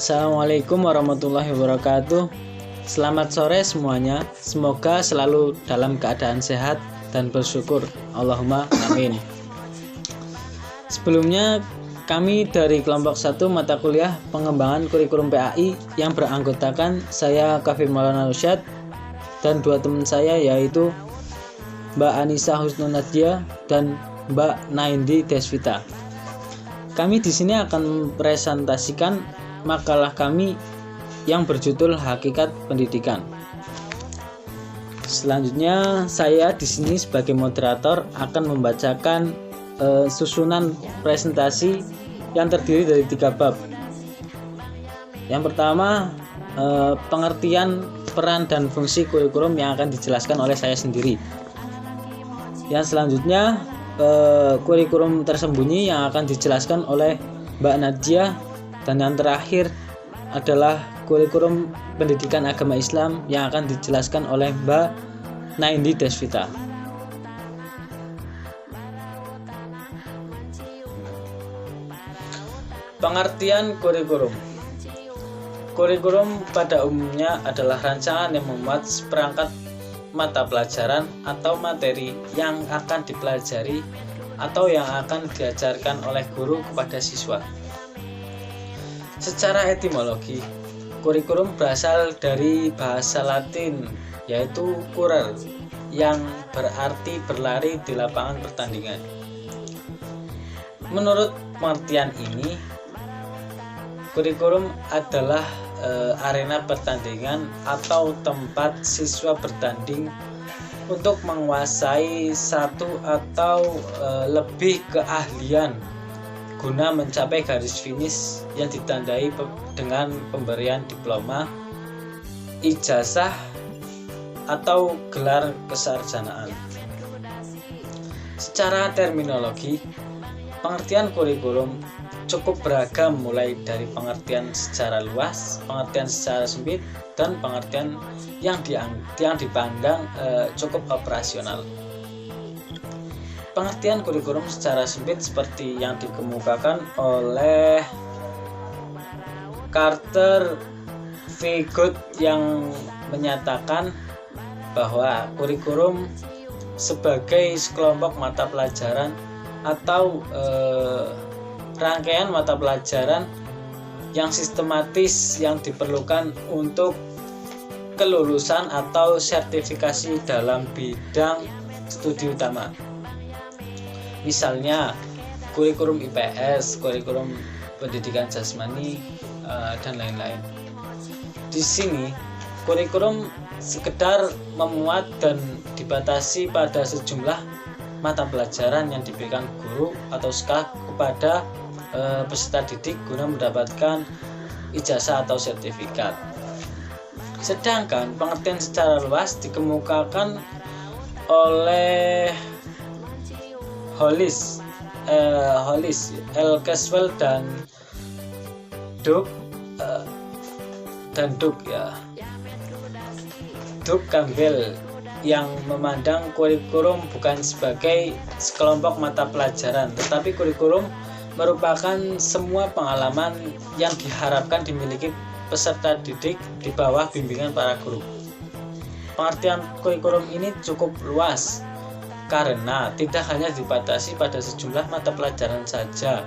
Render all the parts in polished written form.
Assalamualaikum warahmatullahi wabarakatuh. Selamat sore semuanya. Semoga selalu dalam keadaan sehat dan bersyukur. Allahumma amin. Sebelumnya kami dari kelompok 1 mata kuliah pengembangan kurikulum PAI yang beranggotakan saya Kafir Maulana Rusyad dan dua teman saya yaitu Mbak Anissa Husnul Nadia dan Mbak Naindi Desvita. Kami di sini akan mempresentasikan makalah kami yang berjudul Hakikat Pendidikan. Selanjutnya saya di sini sebagai moderator akan membacakan susunan presentasi yang terdiri dari 3 bab. Yang pertama, pengertian peran dan fungsi kurikulum yang akan dijelaskan oleh saya sendiri. Yang selanjutnya, kurikulum tersembunyi yang akan dijelaskan oleh Mbak Nadia. Dan yang terakhir adalah kurikulum pendidikan agama Islam yang akan dijelaskan oleh Mbak Naindi Desvita. Pengertian kurikulum. Kurikulum pada umumnya adalah rancangan yang memuat seperangkat mata pelajaran atau materi yang akan dipelajari atau yang akan diajarkan oleh guru kepada siswa. Secara etimologi, kurikulum berasal dari bahasa Latin yaitu currere yang berarti berlari di lapangan pertandingan. Menurut pengertian ini, kurikulum adalah arena pertandingan atau tempat siswa bertanding untuk menguasai satu atau lebih keahlian guna mencapai garis finish yang ditandai dengan pemberian diploma, ijazah, atau gelar kesarjanaan. Secara terminologi, pengertian kurikulum cukup beragam mulai dari pengertian secara luas, pengertian secara sempit, dan pengertian yang dipandang cukup operasional. Pengertian kurikulum secara sempit seperti yang dikemukakan oleh Carter V. Good yang menyatakan bahwa kurikulum sebagai sekelompok mata pelajaran atau rangkaian mata pelajaran yang sistematis yang diperlukan untuk kelulusan atau sertifikasi dalam bidang studi utama. Misalnya kurikulum IPS, kurikulum pendidikan jasmani, dan lain-lain. Di sini kurikulum sekedar memuat dan dibatasi pada sejumlah mata pelajaran yang diberikan guru atau sekolah kepada peserta didik guna mendapatkan ijazah atau sertifikat. Sedangkan pengertian secara luas dikemukakan oleh Hollis, L. Caswell dan Doug Campbell yang memandang kurikulum bukan sebagai sekelompok mata pelajaran, tetapi kurikulum merupakan semua pengalaman yang diharapkan dimiliki peserta didik di bawah bimbingan para guru. Pengertian kurikulum ini cukup luas karena tidak hanya dibatasi pada sejumlah mata pelajaran saja,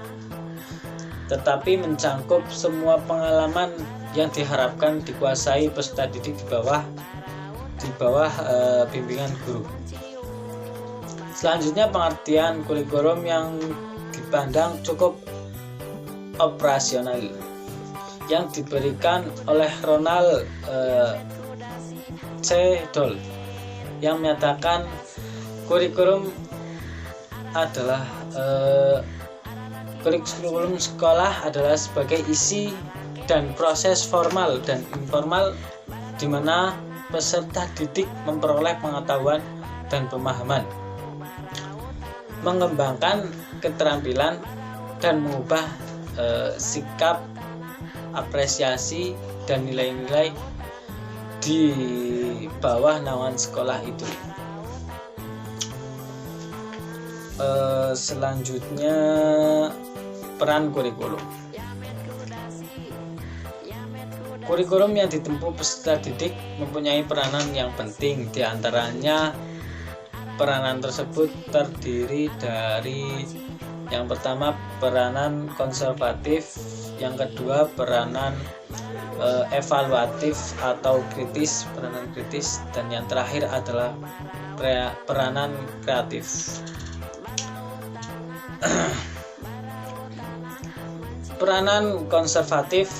tetapi mencangkup semua pengalaman yang diharapkan dikuasai peserta didik di bawah bimbingan guru. Selanjutnya pengertian kurikulum yang dipandang cukup operasional yang diberikan oleh Ronald C. Dole yang menyatakan kurikulum adalah kurikulum sekolah adalah sebagai isi dan proses formal dan informal di mana peserta didik memperoleh pengetahuan dan pemahaman, mengembangkan keterampilan dan mengubah sikap, apresiasi dan nilai-nilai di bawah naungan sekolah itu. Selanjutnya peran kurikulum. Kurikulum yang ditempuh peserta didik mempunyai peranan yang penting. Di antaranya peranan tersebut terdiri dari yang pertama peranan konservatif, yang kedua peranan evaluatif atau kritis, peranan kritis, dan yang terakhir adalah peranan kreatif. Peranan konservatif.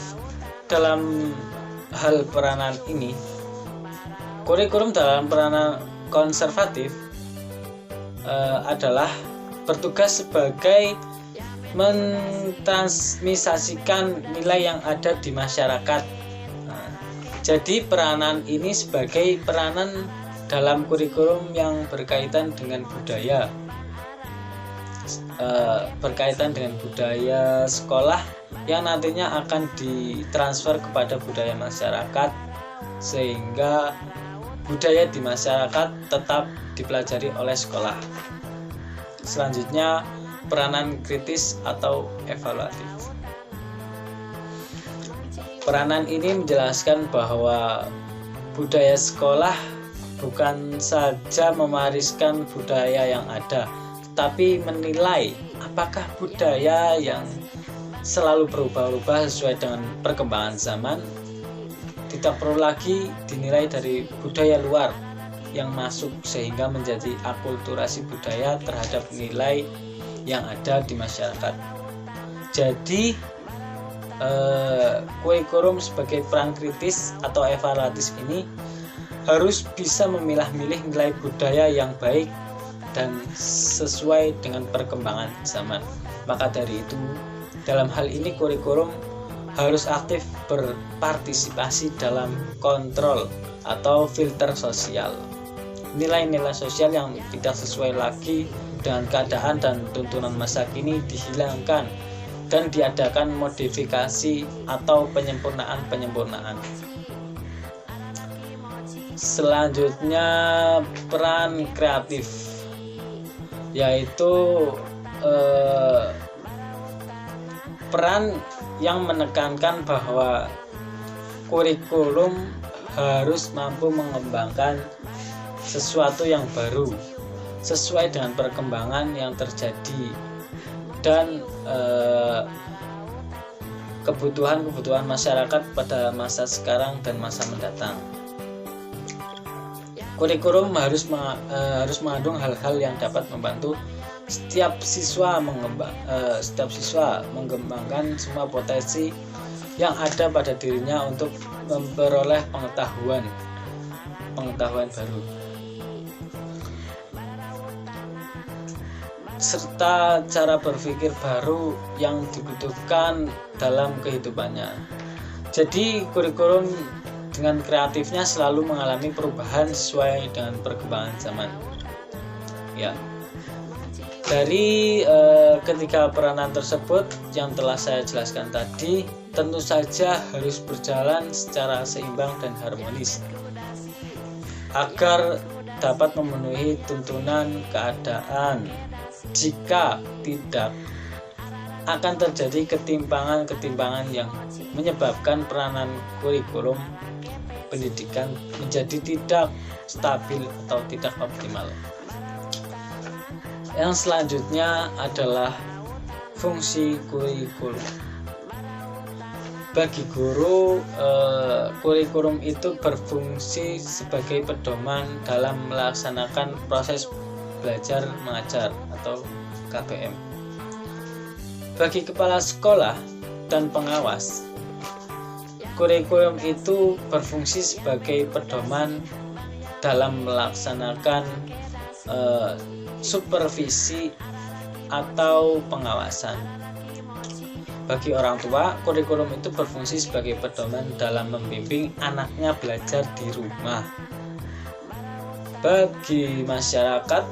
Dalam hal peranan ini, kurikulum dalam peranan konservatif adalah bertugas sebagai mentransmisasikan nilai yang ada di masyarakat. Jadi peranan ini sebagai peranan dalam kurikulum yang berkaitan dengan budaya, sekolah yang nantinya akan ditransfer kepada budaya masyarakat, sehingga budaya di masyarakat tetap dipelajari oleh sekolah. Selanjutnya peranan kritis atau evaluatif. Peranan ini menjelaskan bahwa budaya sekolah bukan saja mewariskan budaya yang ada, tetapi menilai apakah budaya yang selalu berubah-ubah sesuai dengan perkembangan zaman tidak perlu lagi dinilai dari budaya luar yang masuk, sehingga menjadi akulturasi budaya terhadap nilai yang ada di masyarakat. Jadi kurikulum sebagai peran kritis atau evaluatif ini harus bisa memilah-milih nilai budaya yang baik dan sesuai dengan perkembangan zaman. Maka dari itu, dalam hal ini kurikulum harus aktif berpartisipasi dalam kontrol atau filter sosial. Nilai-nilai sosial yang tidak sesuai lagi dengan keadaan dan tuntunan masa kini dihilangkan dan diadakan modifikasi atau penyempurnaan. Selanjutnya peran kreatif, yaitu peran yang menekankan bahwa kurikulum harus mampu mengembangkan sesuatu yang baru sesuai dengan perkembangan yang terjadi dan kebutuhan masyarakat pada masa sekarang dan masa mendatang. Kurikulum harus mengandung hal-hal yang dapat membantu setiap siswa mengembangkan semua potensi yang ada pada dirinya untuk memperoleh pengetahuan baru, serta cara berpikir baru yang dibutuhkan dalam kehidupannya. Jadi kurikulum dengan kreatifnya selalu mengalami perubahan sesuai dengan perkembangan zaman. Ya. Dari ketiga peranan tersebut yang telah saya jelaskan tadi, tentu saja harus berjalan secara seimbang dan harmonis agar dapat memenuhi tuntunan keadaan. Jika tidak, akan terjadi ketimpangan yang menyebabkan peranan kurikulum pendidikan menjadi tidak stabil atau tidak optimal. Yang selanjutnya adalah fungsi kurikulum. Bagi guru, kurikulum itu berfungsi sebagai pedoman dalam melaksanakan proses belajar mengajar atau KBM. Bagi kepala sekolah dan pengawas, kurikulum itu berfungsi sebagai pedoman dalam melaksanakan supervisi atau pengawasan. Bagi orang tua, kurikulum itu berfungsi sebagai pedoman dalam membimbing anaknya belajar di rumah. Bagi masyarakat,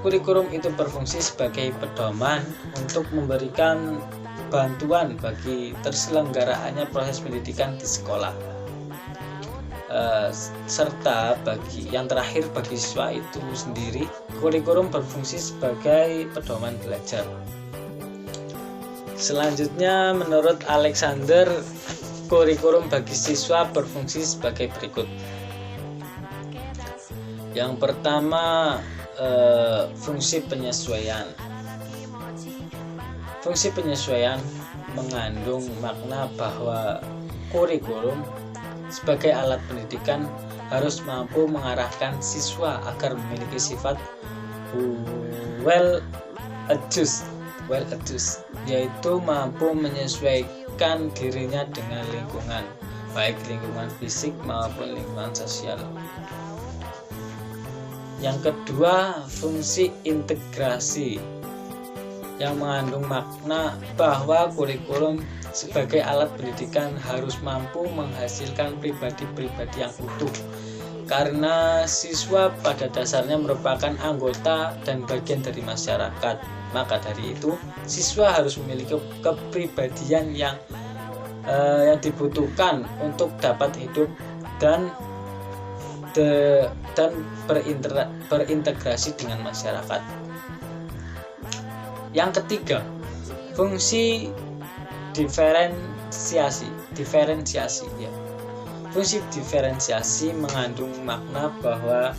kurikulum itu berfungsi sebagai pedoman untuk memberikan bantuan bagi terselenggaraannya proses pendidikan di sekolah. Serta bagi yang terakhir, bagi siswa itu sendiri, kurikulum berfungsi sebagai pedoman belajar. Selanjutnya, menurut Alexander, kurikulum bagi siswa berfungsi sebagai berikut. Yang pertama, fungsi penyesuaian. Fungsi penyesuaian mengandung makna bahwa kurikulum sebagai alat pendidikan harus mampu mengarahkan siswa agar memiliki sifat well adjust, yaitu mampu menyesuaikan dirinya dengan lingkungan, baik lingkungan fisik maupun lingkungan sosial. Yang kedua, fungsi integrasi yang mengandung makna bahwa kurikulum sebagai alat pendidikan harus mampu menghasilkan pribadi-pribadi yang utuh, karena siswa pada dasarnya merupakan anggota dan bagian dari masyarakat. Maka dari itu, siswa harus memiliki kepribadian yang dibutuhkan untuk dapat hidup dan berintegrasi dengan masyarakat. Yang ketiga, fungsi diferensiasi ya. Fungsi diferensiasi mengandung makna bahwa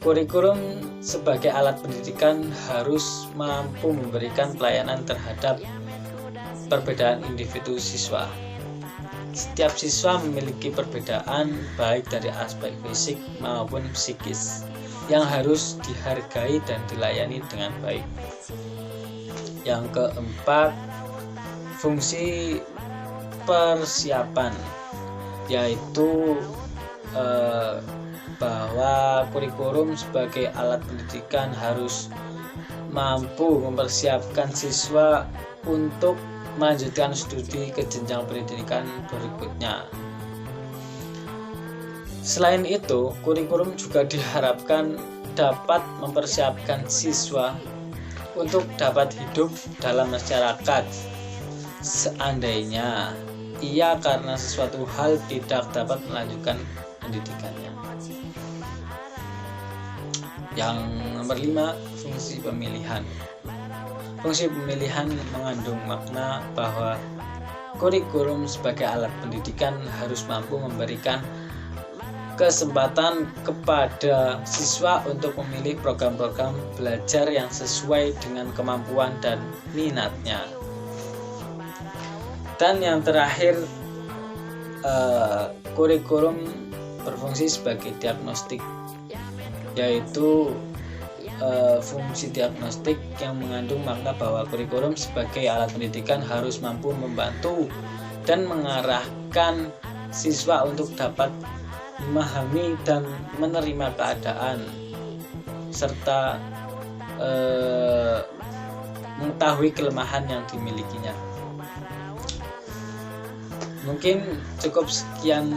kurikulum sebagai alat pendidikan harus mampu memberikan pelayanan terhadap perbedaan individu siswa. Setiap siswa memiliki perbedaan baik dari aspek fisik maupun psikis yang harus dihargai dan dilayani dengan baik. Yang keempat, fungsi persiapan, yaitu bahwa kurikulum sebagai alat pendidikan harus mampu mempersiapkan siswa untuk melanjutkan studi ke jenjang pendidikan berikutnya. Selain itu, kurikulum juga diharapkan dapat mempersiapkan siswa untuk dapat hidup dalam masyarakat seandainya ia karena sesuatu hal tidak dapat melanjutkan pendidikannya. Yang nomor 5, fungsi pemilihan. Fungsi pemilihan mengandung makna bahwa kurikulum sebagai alat pendidikan harus mampu memberikan kesempatan kepada siswa untuk memilih program-program belajar yang sesuai dengan kemampuan dan minatnya. Dan yang terakhir, kurikulum berfungsi sebagai diagnostik, yaitu fungsi diagnostik yang mengandung makna bahwa kurikulum sebagai alat pendidikan harus mampu membantu dan mengarahkan siswa untuk dapat memahami dan menerima keadaan serta mengetahui kelemahan yang dimilikinya. Mungkin cukup sekian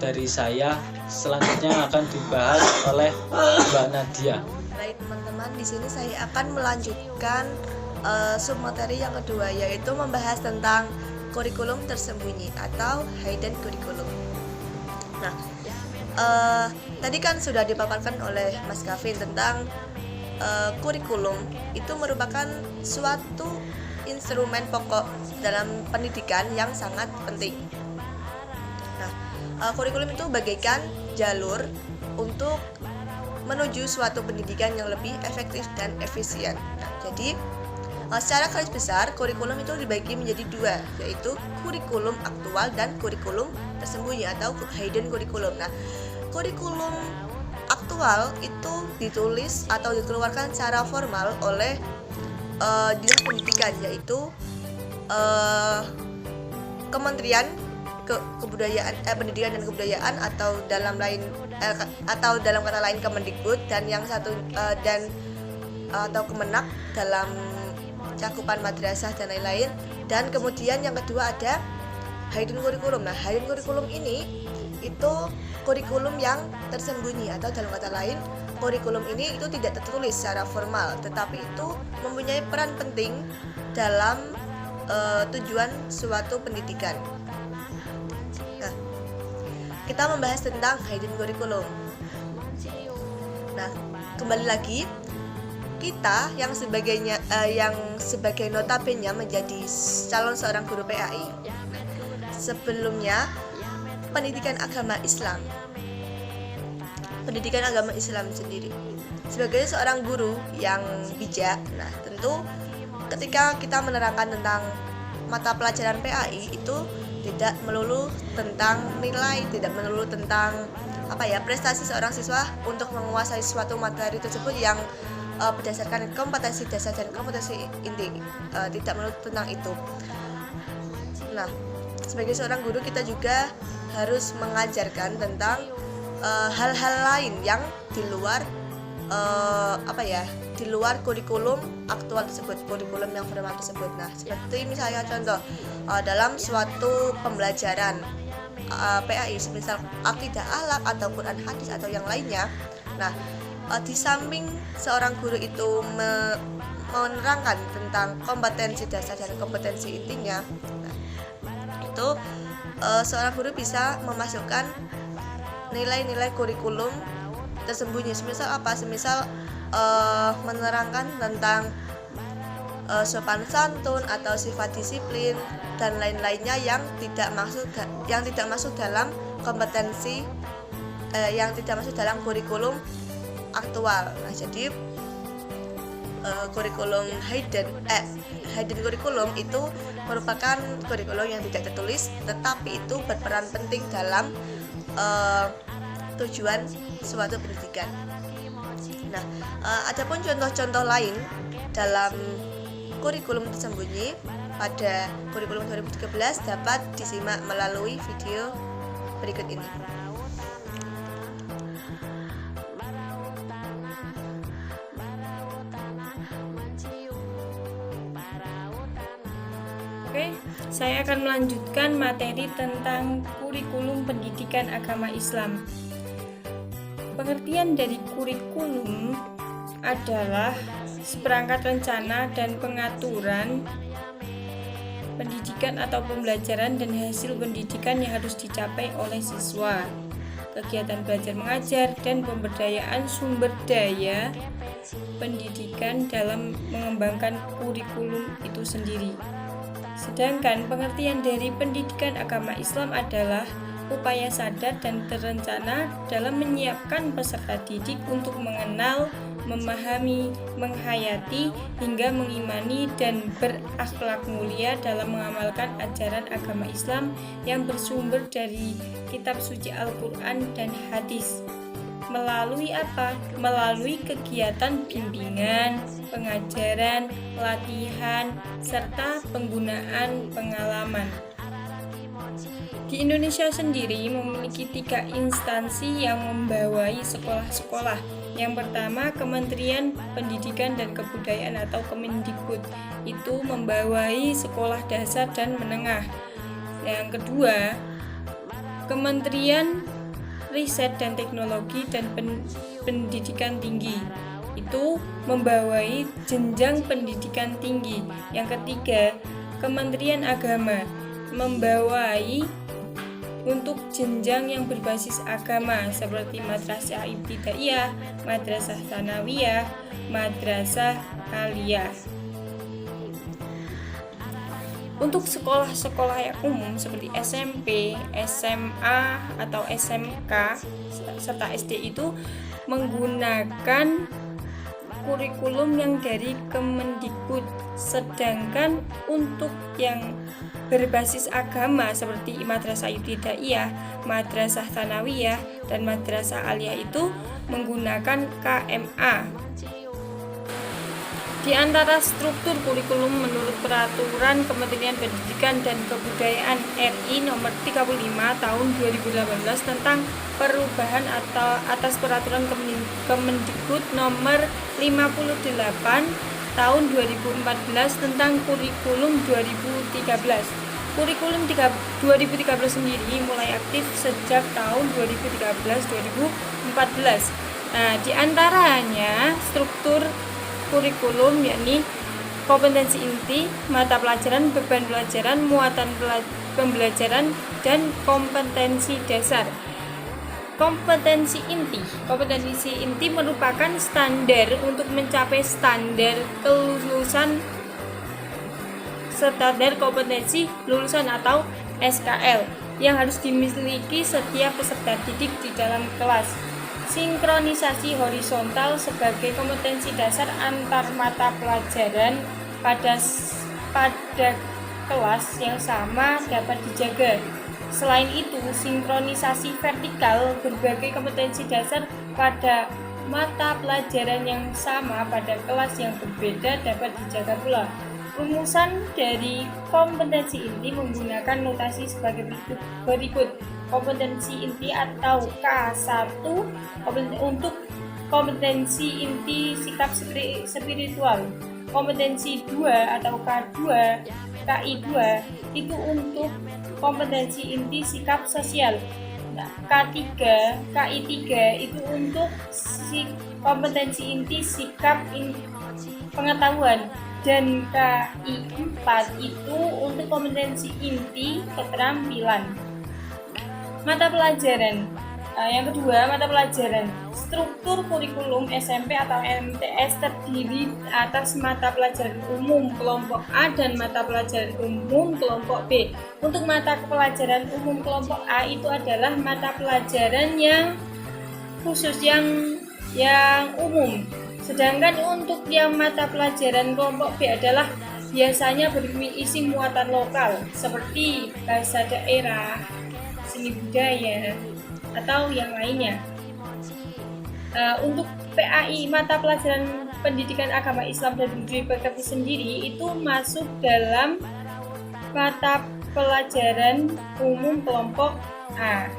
dari saya. Selanjutnya akan dibahas oleh Mbak Nadia. Baik teman-teman, di sini saya akan melanjutkan submateri yang kedua, yaitu membahas tentang kurikulum tersembunyi atau hidden curriculum. Nah, tadi kan sudah dipaparkan oleh Mas Kavin tentang kurikulum itu merupakan suatu instrumen pokok dalam pendidikan yang sangat penting. Nah, kurikulum itu bagaikan jalur untuk menuju suatu pendidikan yang lebih efektif dan efisien. Nah, jadi secara garis besar kurikulum itu dibagi menjadi dua, yaitu kurikulum aktual dan kurikulum tersembunyi atau hidden curriculum. Nah, kurikulum aktual itu ditulis atau dikeluarkan secara formal oleh Dinas Pendidikan, yaitu Kementerian Kebudayaan, Pendidikan dan Kebudayaan atau dalam kata lain Kemendikbud, dan yang satu atau Kemenak dalam cakupan madrasah dan lain-lain. Dan kemudian yang kedua ada hidden curriculum. Nah, hidden curriculum ini itu kurikulum yang tersembunyi atau dalam kata lain kurikulum ini itu tidak tertulis secara formal, tetapi itu mempunyai peran penting dalam tujuan suatu pendidikan. Nah, kita membahas tentang hidden curriculum. Nah, kembali lagi, kita yang sebagai notabene menjadi calon seorang guru PAI. sebelumnya pendidikan agama Islam sendiri. Sebagai seorang guru yang bijak, nah tentu ketika kita menerangkan tentang mata pelajaran PAI itu tidak melulu tentang nilai, tidak melulu tentang prestasi seorang siswa untuk menguasai suatu materi tersebut yang berdasarkan kompetensi dasar dan kompetensi inti, tidak melulu tentang itu. Nah, sebagai seorang guru kita juga harus mengajarkan tentang hal-hal lain yang di luar di luar kurikulum aktual tersebut, kurikulum yang formal tersebut. Nah, seperti misalnya contoh dalam suatu pembelajaran PAI, semisal akidah akhlak atau Quran hadis atau yang lainnya. Nah, di samping seorang guru itu menerangkan tentang kompetensi dasar dan kompetensi intinya, nah, itu seorang guru bisa memasukkan nilai-nilai kurikulum tersembunyi. Semisal menerangkan tentang sopan santun atau sifat disiplin dan lain-lainnya yang tidak masuk dalam kompetensi yang tidak masuk dalam kurikulum aktual. Nah, jadi kurikulum hidden kurikulum itu merupakan kurikulum yang tidak tertulis, tetapi itu berperan penting dalam tujuan suatu pendidikan. Nah, adapun contoh-contoh lain dalam kurikulum tersembunyi pada kurikulum 2013 dapat disimak melalui video berikut ini. Oke, saya akan melanjutkan materi tentang kurikulum pendidikan agama Islam. Pengertian dari kurikulum adalah seperangkat rencana dan pengaturan pendidikan atau pembelajaran dan hasil pendidikan yang harus dicapai oleh siswa, kegiatan belajar mengajar, dan pemberdayaan sumber daya pendidikan dalam mengembangkan kurikulum itu sendiri. Sedangkan pengertian dari pendidikan agama Islam adalah upaya sadar dan terencana dalam menyiapkan peserta didik untuk mengenal, memahami, menghayati, hingga mengimani dan berakhlak mulia dalam mengamalkan ajaran agama Islam yang bersumber dari kitab suci Al-Quran dan hadis. Melalui apa? Melalui kegiatan bimbingan, pengajaran, pelatihan, serta penggunaan pengalaman. Di Indonesia sendiri memiliki 3 instansi yang membawai sekolah-sekolah. Yang pertama, Kementerian Pendidikan dan Kebudayaan atau Kemendikbud, itu membawai sekolah dasar dan menengah. Yang kedua, Kementerian Riset dan Teknologi dan Pendidikan Tinggi, itu membawai jenjang pendidikan tinggi. Yang ketiga, Kementerian Agama membawai untuk jenjang yang berbasis agama seperti madrasah ibtidaiyah, madrasah tsanawiyah, madrasah aliyah. Untuk sekolah-sekolah yang umum seperti SMP, SMA, atau SMK, serta SD itu menggunakan kurikulum yang dari Kemendikbud. Sedangkan untuk yang berbasis agama seperti madrasah ibtidaiyah, madrasah tsanawiyah, dan madrasah aliyah itu menggunakan KMA. Di antara struktur kurikulum menurut Peraturan Kementerian Pendidikan dan Kebudayaan RI Nomor 35 Tahun 2018 tentang perubahan atau atas Peraturan Kemendikbud Nomor 58 Tahun 2014 tentang Kurikulum 2013. Kurikulum 2013 sendiri mulai aktif sejak tahun 2013-2014. Nah, di antaranya struktur kurikulum yakni kompetensi inti, mata pelajaran, beban pelajaran, muatan pembelajaran, dan kompetensi dasar. Kompetensi inti merupakan standar untuk mencapai standar kelulusan, standar kompetensi lulusan atau SKL yang harus dimiliki setiap peserta didik di dalam kelas. Sinkronisasi horizontal sebagai kompetensi dasar antar mata pelajaran pada kelas yang sama dapat dijaga. Selain itu, sinkronisasi vertikal berbagai kompetensi dasar pada mata pelajaran yang sama pada kelas yang berbeda dapat dijaga pula. Rumusan dari kompetensi inti menggunakan notasi sebagai berikut. Kompetensi inti atau K1 untuk kompetensi inti sikap spiritual. Kompetensi 2 atau K2, KI2 itu untuk kompetensi inti sikap sosial. Nah, K3, KI3 itu untuk kompetensi inti sikap pengetahuan, dan KI4 itu untuk kompetensi inti keterampilan. Mata pelajaran. Yang kedua, mata pelajaran. Struktur kurikulum SMP atau MTS terdiri atas mata pelajaran umum kelompok A dan mata pelajaran umum kelompok B. Untuk mata pelajaran umum kelompok A itu adalah mata pelajaran yang khusus yang umum. Sedangkan untuk yang mata pelajaran kelompok B adalah biasanya berisi muatan lokal seperti bahasa daerah, seni budaya, atau yang lainnya. Untuk PAI, mata pelajaran pendidikan agama Islam dan budaya PKB sendiri itu masuk dalam mata pelajaran umum kelompok A.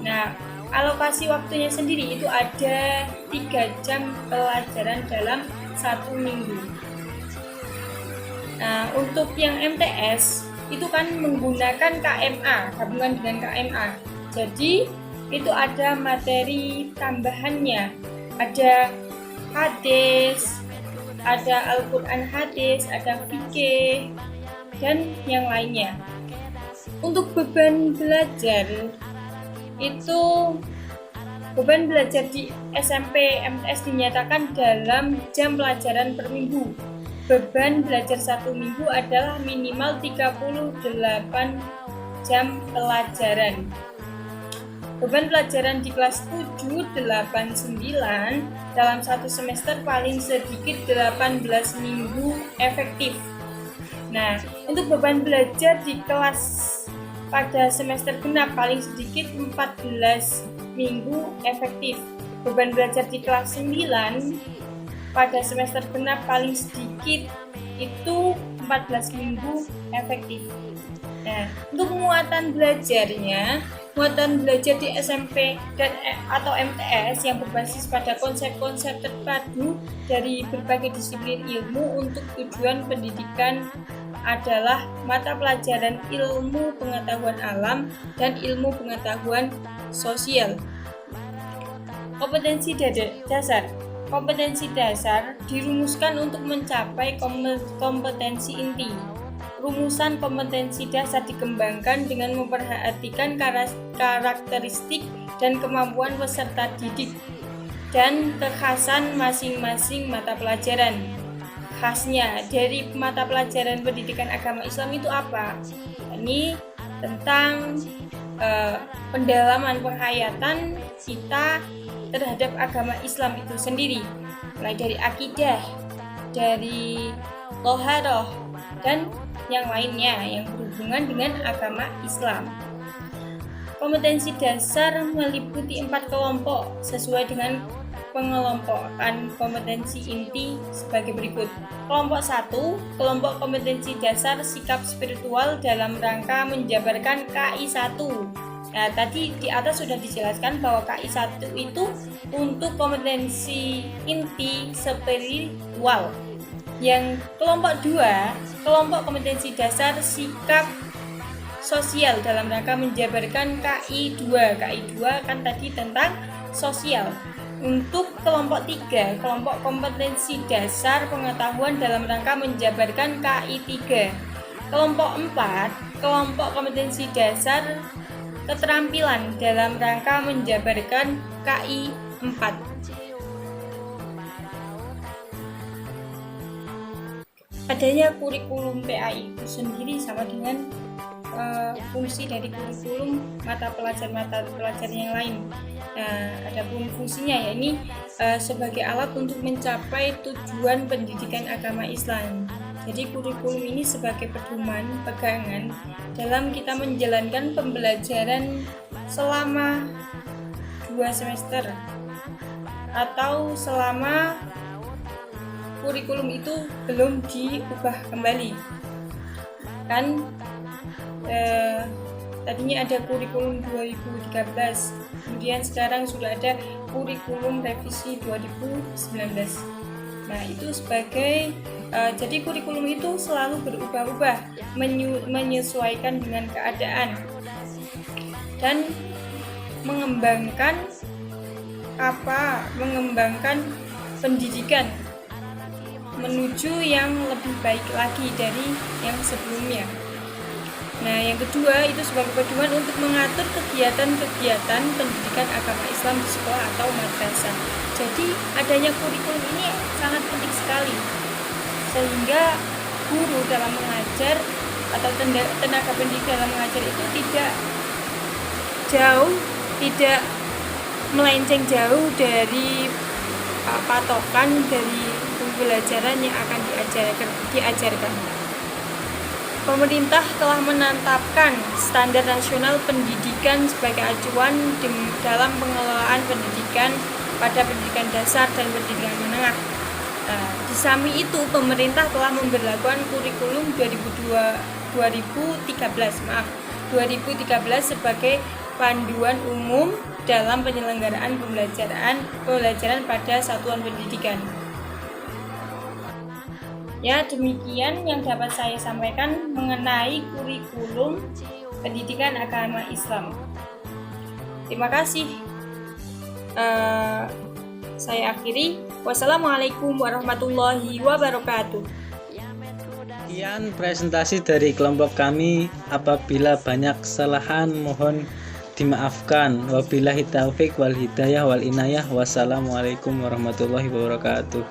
Nah, alokasi waktunya sendiri itu ada 3 jam pelajaran dalam 1 minggu. Nah, untuk yang MTS itu kan menggunakan KMA, gabungan dengan KMA. Jadi itu ada materi tambahannya, ada hadis, ada Al-Quran hadis, ada fikih, dan yang lainnya. Untuk beban belajar itu, beban belajar di SMP MTS dinyatakan dalam jam pelajaran per minggu. Beban belajar 1 minggu adalah minimal 38 jam pelajaran. Beban pelajaran di kelas 7, 8, 9 dalam 1 semester paling sedikit 18 minggu efektif. Nah, untuk beban belajar di kelas pada semester genap paling sedikit 14 minggu efektif. Beban belajar di kelas 9 pada semester genap paling sedikit itu 14 minggu efektif. Nah, untuk muatan belajarnya, muatan belajar di SMP dan atau MTS yang berbasis pada konsep-konsep terpadu dari berbagai disiplin ilmu untuk tujuan pendidikan adalah mata pelajaran ilmu pengetahuan alam dan ilmu pengetahuan sosial. Kompetensi dasar. Kompetensi dasar dirumuskan untuk mencapai kompetensi inti. Rumusan kompetensi dasar dikembangkan dengan memperhatikan karakteristik dan kemampuan peserta didik dan kekhasan masing-masing mata pelajaran. Khasnya dari mata pelajaran pendidikan agama Islam itu apa? Ini tentang pendalaman penghayatan kita terhadap agama Islam itu sendiri, mulai dari akidah, dari toharoh, dan yang lainnya yang berhubungan dengan agama Islam. Kompetensi dasar meliputi 4 kelompok sesuai dengan pengelompokan kompetensi inti sebagai berikut. Kelompok 1, kelompok kompetensi dasar sikap spiritual dalam rangka menjabarkan KI1. Nah, tadi di atas sudah dijelaskan bahwa KI1 itu untuk kompetensi inti spiritual. Yang kelompok 2, kelompok kompetensi dasar sikap sosial dalam rangka menjabarkan KI2. KI2 kan tadi tentang sosial. Untuk kelompok 3, kelompok kompetensi dasar pengetahuan dalam rangka menjabarkan KI3. Kelompok 4, kelompok kompetensi dasar keterampilan dalam rangka menjabarkan KI4. Adanya kurikulum PAI itu sendiri sama dengan fungsi dari kurikulum mata pelajaran yang lain. Adapun fungsinya ya ini sebagai alat untuk mencapai tujuan pendidikan agama Islam. Jadi kurikulum ini sebagai pedoman pegangan dalam kita menjalankan pembelajaran selama 2 semester atau selama kurikulum itu belum diubah kembali. Kan tadinya ada kurikulum 2013, kemudian sekarang sudah ada kurikulum revisi 2019. Nah, itu sebagai jadi kurikulum itu selalu berubah-ubah, menyesuaikan dengan keadaan dan mengembangkan pendidikan menuju yang lebih baik lagi dari yang sebelumnya. Nah, yang kedua itu sebagai pedoman untuk mengatur kegiatan-kegiatan pendidikan agama Islam di sekolah atau madrasah. Jadi adanya kurikulum ini sangat penting sekali, sehingga guru dalam mengajar atau tenaga pendidik dalam mengajar itu tidak melenceng jauh dari patokan dari pembelajaran yang akan diajarkan. Pemerintah telah menetapkan standar nasional pendidikan sebagai acuan dalam pengelolaan pendidikan pada pendidikan dasar dan pendidikan menengah. Di samping itu, pemerintah telah memberlakukan kurikulum 2013 sebagai panduan umum dalam penyelenggaraan pembelajaran pada satuan pendidikan. Ya, demikian yang dapat saya sampaikan mengenai kurikulum pendidikan agama Islam. Terima kasih. Saya akhiri. Wassalamualaikum warahmatullahi wabarakatuh. Sekian presentasi dari kelompok kami. Apabila banyak kesalahan mohon dimaafkan. Wabillahi taufik wal hidayah wal inayah. Wassalamualaikum warahmatullahi wabarakatuh.